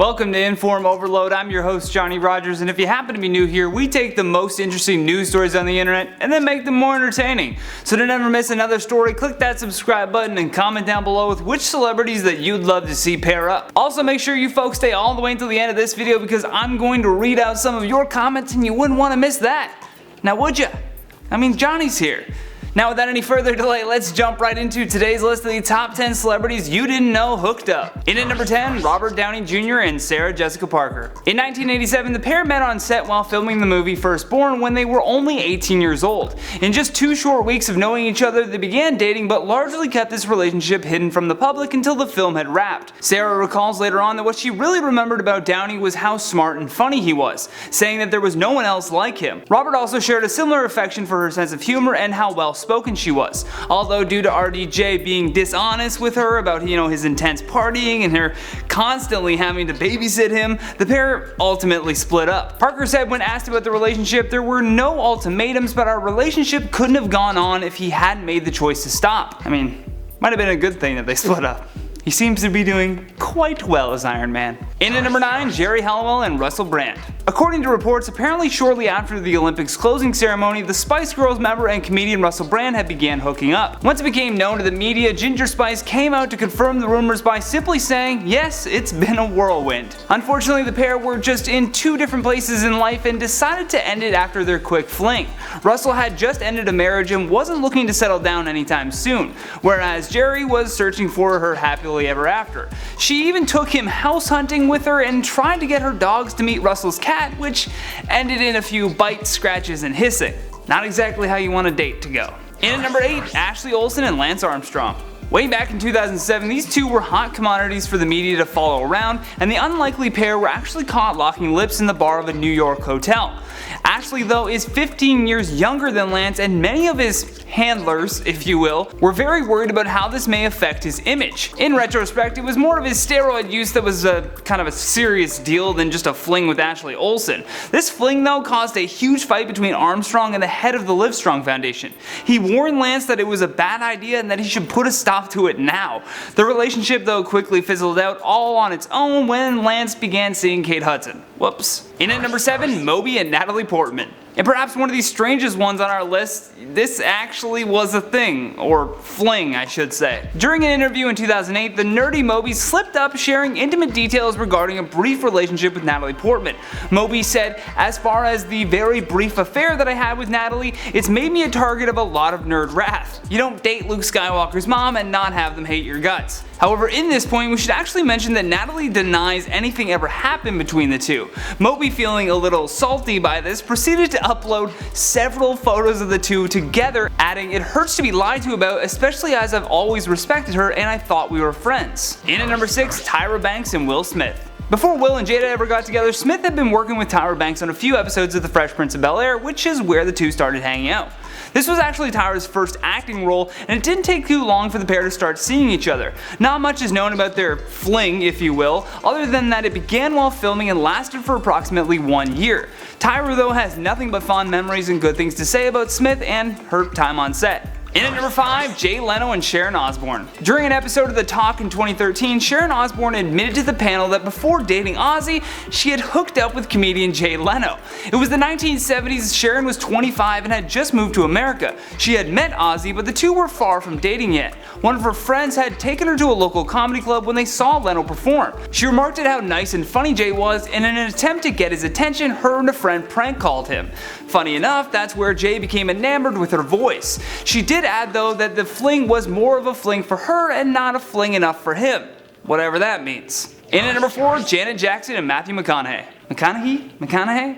Welcome to InformOverload. I'm your host, JohnnyRogers, and if you happen to be new here, we take the most interesting news stories on the internet and then make them more entertaining. So to never miss another story, click that subscribe button and comment down below with which celebrities that you'd love to see pair up. Also, make sure you folks stay all the way until the end of this video because I'm going to read out some of your comments and you wouldn't want to miss that. Now would ya? I mean, Johnny's here. Now without any further delay, let's jump right into today's list of the top 10 celebrities you didn't know hooked up. In at number 10, Robert Downey Jr. and Sarah Jessica Parker. In 1987, the pair met on set while filming the movie Firstborn when they were only 18 years old. In just 2 short weeks of knowing each other, they began dating but largely kept this relationship hidden from the public until the film had wrapped. Sarah recalls later on that what she really remembered about Downey was how smart and funny he was, saying that there was no one else like him. Robert also shared a similar affection for her sense of humor and how well spoken she was. Although due to RDJ being dishonest with her about his intense partying and her constantly having to babysit him, the pair ultimately split up. Parker said when asked about the relationship, there were no ultimatums, but our relationship couldn't have gone on if he hadn't made the choice to stop. I mean, might have been a good thing that they split up. He seems to be doing quite well as Iron Man. In at number 9, Geri, Halliwell and Russell Brand. According to reports, apparently shortly after the Olympics closing ceremony, the Spice Girls member and comedian Russell Brand had began hooking up. Once it became known to the media, Ginger Spice came out to confirm the rumors by simply saying, "Yes, it's been a whirlwind." Unfortunately, the pair were just in 2 different places in life and decided to end it after their quick fling. Russell had just ended a marriage and wasn't looking to settle down anytime soon, whereas Geri was searching for her happily ever after. She even took him house hunting with her and tried to get her dogs to meet Russell's cat, which ended in a few bites, scratches, and hissing. Not exactly how you want a date to go. In at number 8, Ashley Olsen and Lance Armstrong. Way back in 2007, these two were hot commodities for the media to follow around, and the unlikely pair were actually caught locking lips in the bar of a New York hotel. Ashley, though, is 15 years younger than Lance, and many of his handlers, if you will, were very worried about how this may affect his image. In retrospect, it was more of his steroid use that was a kind of a serious deal than just a fling with Ashley Olsen. This fling, though, caused a huge fight between Armstrong and the head of the Livestrong Foundation. He warned Lance that it was a bad idea and that he should put a stop to it now. The relationship, though, quickly fizzled out all on its own when Lance began seeing Kate Hudson. Whoops. In at number 7, Moby and Natalie Portman. And perhaps one of the strangest ones on our list, this actually was a thing, or fling I should say. During an interview in 2008, the nerdy Moby slipped up sharing intimate details regarding a brief relationship with Natalie Portman. Moby said, "As far as the very brief affair that I had with Natalie, it's made me a target of a lot of nerd wrath. You don't date Luke Skywalker's mom and not have them hate your guts." However, in this point, we should actually mention that Natalie denies anything ever happened between the two. Moby, feeling a little salty by this, proceeded to upload several photos of the two together, adding, "It hurts to be lied to about, especially as I've always respected her and I thought we were friends." In at number 6, Tyra Banks and Will Smith. Before Will and Jada ever got together, Smith had been working with Tyra Banks on a few episodes of The Fresh Prince of Bel-Air, which is where the two started hanging out. This was actually Tyra's first acting role, and it didn't take too long for the pair to start seeing each other. Not much is known about their fling, if you will, other than that it began while filming and lasted for approximately 1 year. Tyra, though, has nothing but fond memories and good things to say about Smith and her time on set. In at number 5, Jay Leno and Sharon Osbourne. During an episode of The Talk in 2013, Sharon Osbourne admitted to the panel that before dating Ozzy, she had hooked up with comedian Jay Leno. It was the 1970s, Sharon was 25 and had just moved to America. She had met Ozzy, but the two were far from dating yet. One of her friends had taken her to a local comedy club when they saw Leno perform. She remarked at how nice and funny Jay was, and in an attempt to get his attention, her and a friend prank called him. Funny enough, that's where Jay became enamored with her voice. She did add, though, that the fling was more of a fling for her and not a fling enough for him. Whatever that means. In at number 4, Janet Jackson and Matthew McConaughey. McConaughey?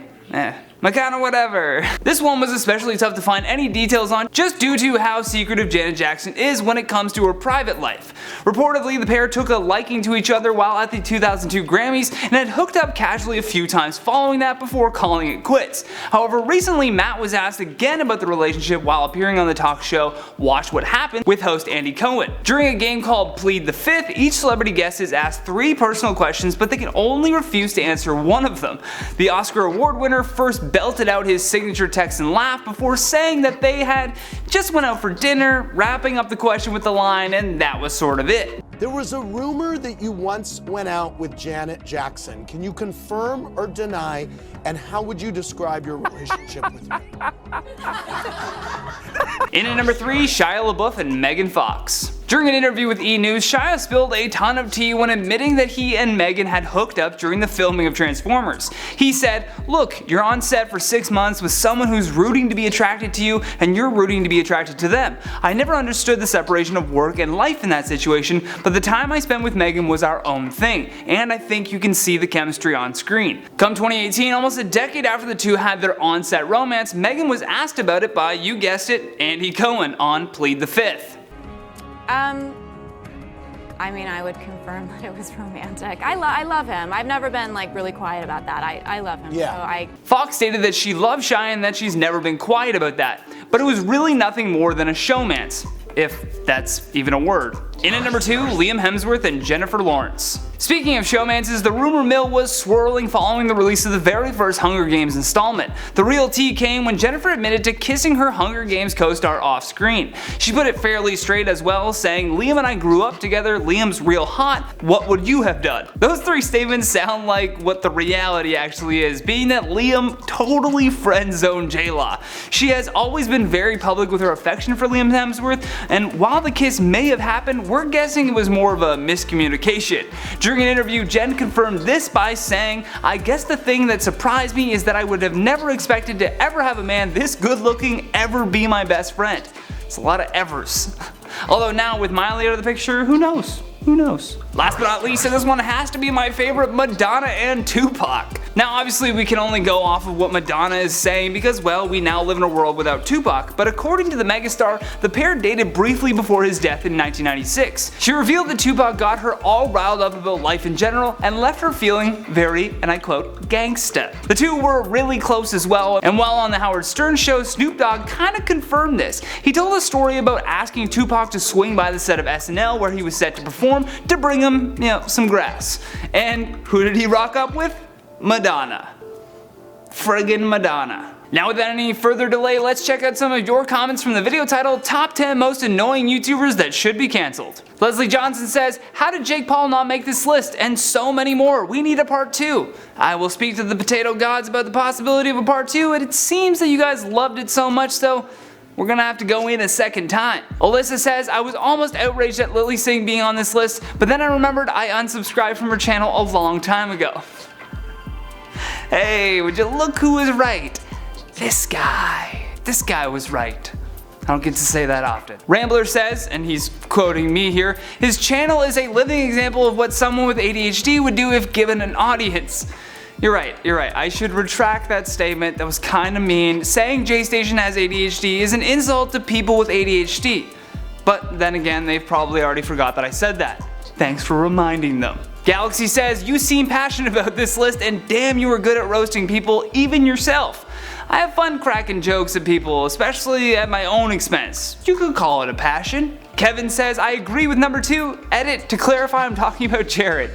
Whatever. This one was especially tough to find any details on just due to how secretive Janet Jackson is when it comes to her private life. Reportedly, the pair took a liking to each other while at the 2002 Grammys and had hooked up casually a few times following that before calling it quits. However, recently Matt was asked again about the relationship while appearing on the talk show Watch What Happened with host Andy Cohen. During a game called Plead the Fifth, each celebrity guest is asked 3 personal questions, but they can only refuse to answer one of them. The Oscar Award winner, first belted out his signature Texan laugh before saying that they had just went out for dinner, wrapping up the question with the line, and that was sort of it. There was a rumor that you once went out with Janet Jackson. Can you confirm or deny, and how would you describe your relationship with me? In at number 3, Shia LaBeouf and Megan Fox. During an interview with E! News, Shia spilled a ton of tea when admitting that he and Megan had hooked up during the filming of Transformers. He said, "Look, you're on set for 6 months with someone who's rooting to be attracted to you and you're rooting to be attracted to them. I never understood the separation of work and life in that situation, but the time I spent with Megan was our own thing, and I think you can see the chemistry on screen." Come 2018, almost a decade after the two had their on-set romance, Megan was asked about it by, you guessed it, Andy Cohen on Plead the Fifth. I mean, I would confirm that it was romantic. I love him. I've never been like really quiet about that. I love him. Yeah. So Fox stated that she loves Shia and that she's never been quiet about that, but it was really nothing more than a showmance, if that's even a word. In at number 2, Liam Hemsworth and Jennifer Lawrence. Speaking of showmances, the rumor mill was swirling following the release of the very first Hunger Games installment. The real tea came when Jennifer admitted to kissing her Hunger Games co-star off screen. She put it fairly straight as well, saying, "Liam and I grew up together, Liam's real hot, what would you have done?" Those 3 statements sound like what the reality actually is, being that Liam totally friend-zoned J-Law. She has always been very public with her affection for Liam Hemsworth, and while the kiss may have happened, we're guessing it was more of a miscommunication. During an interview, Jen confirmed this by saying, "I guess the thing that surprised me is that I would have never expected to ever have a man this good looking ever be my best friend." It's a lot of evers. Although now with Miley out of the picture, who knows? Who knows? Last but not least, and this one has to be my favorite, Madonna and Tupac. Now obviously we can only go off of what Madonna is saying because, well, we now live in a world without Tupac, but according to the megastar, the pair dated briefly before his death in 1996. She revealed that Tupac got her all riled up about life in general and left her feeling very, and I quote, gangsta. The two were really close as well, and while on the Howard Stern show, Snoop Dogg kinda confirmed this. He told a story about asking Tupac to swing by the set of SNL where he was set to perform to bring him, some grass. And who did he rock up with? Madonna. Friggin' Madonna. Now without any further delay, let's check out some of your comments from the video titled Top 10 Most Annoying YouTubers That Should Be Cancelled. Leslie Johnson says, "How did Jake Paul not make this list? And so many more. We need a part 2. I will speak to the potato gods about the possibility of a part 2, and it seems that you guys loved it so much so we're gonna have to go in a second time." Alyssa says, "I was almost outraged at Lily Singh being on this list, but then I remembered I unsubscribed from her channel a long time ago." Hey, would you look who was right? This guy was right. I don't get to say that often. Rambler says, and he's quoting me here, "His channel is a living example of what someone with ADHD would do if given an audience." You're right. I should retract that statement. That was kinda mean. Saying J-Station has ADHD is an insult to people with ADHD. But then again, they've probably already forgot that I said that. Thanks for reminding them. Galaxy says, "You seem passionate about this list and damn you were good at roasting people, even yourself. I have fun cracking jokes at people, especially at my own expense. You could call it a passion." Kevin says, "I agree with number 2. Edit to clarify I'm talking about Jared."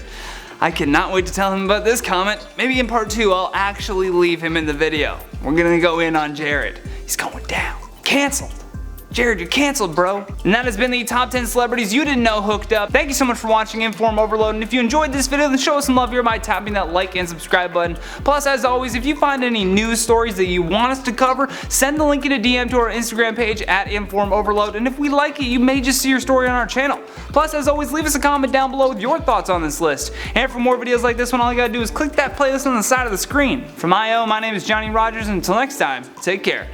I cannot wait to tell him about this comment. Maybe in part 2 I'll actually leave him in the video. We're gonna go in on Jared. He's going down. Cancelled. Jared, you're canceled, bro. And that has been the top 10 celebrities you didn't know hooked up. Thank you so much for watching InformOverload, and if you enjoyed this video, then show us some love here by tapping that like and subscribe button. Plus, as always, if you find any news stories that you want us to cover, send the link in a DM to our Instagram page at InformOverload, and if we like it, you may just see your story on our channel. Plus, as always, leave us a comment down below with your thoughts on this list. And for more videos like this one, all you gotta do is click that playlist on the side of the screen. From IO, my name is Johnny Rogers, and until next time, take care.